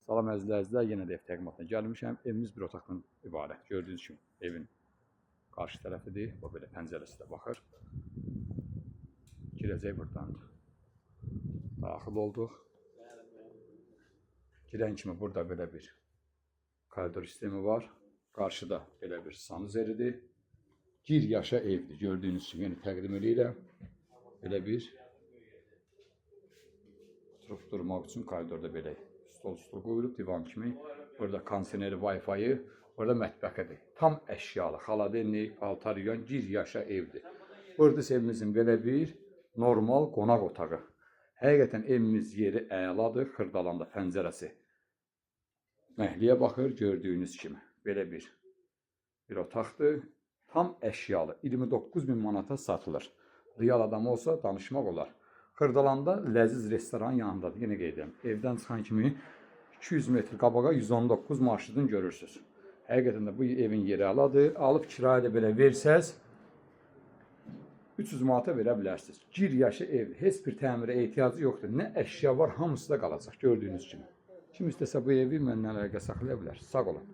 Salam əzizlər, yenə də ev təqdimatına gəlmişəm. Evimiz bir otaqdan ibarət. Gördüyünüz kimi evin qarşı tərəfidir. O belə pəncərəsi də baxır. Girəcək buradan. Daxil olduq. Girən kimi burada belə bir koridor sistemi var. Qarşıda belə bir sanuzeridir. Gir yaşa evdir. Gördüyünüz kimi yeni təqdim edirəm. Belə bir oturub durmaq üçün koridorda belə stol qoyulub divan kimi. Burada kondisioneri, Wi-Fi-yi, burada mətbəxidir. Tam əşyalı, xaladelnik, altaryon, gir yaşa evdir. Burada evimizin belə bir normal qonaq otağı. Həqiqətən evimiz yeri əladır. Xırdalanda pəncərəsi məhliyə baxır, gördüyünüz kimi. Belə bir otaqdır. Tam əşyalı. 29.000 manata satılır. Real adam olsa danışmaq olar. Xırdalanda ləziz restoran yanındadır. Yenə qeyd edirəm. Evdən çıxan kimi 200 metr qabağa 119 marşrutunu görürsünüz. Həqiqətən də bu evin yeri əladır. Alıb kirayədə belə versəz 300 manata verə bilərsiniz. Gir yaşı ev. Heç bir təmirə ehtiyacı yoxdur. Nə əşya var, hamısı da qalacaq. Gördüyünüz kimi. Kim istəsə bu evi mənimlə əlaqə saxlaya bilər. Sağ olun.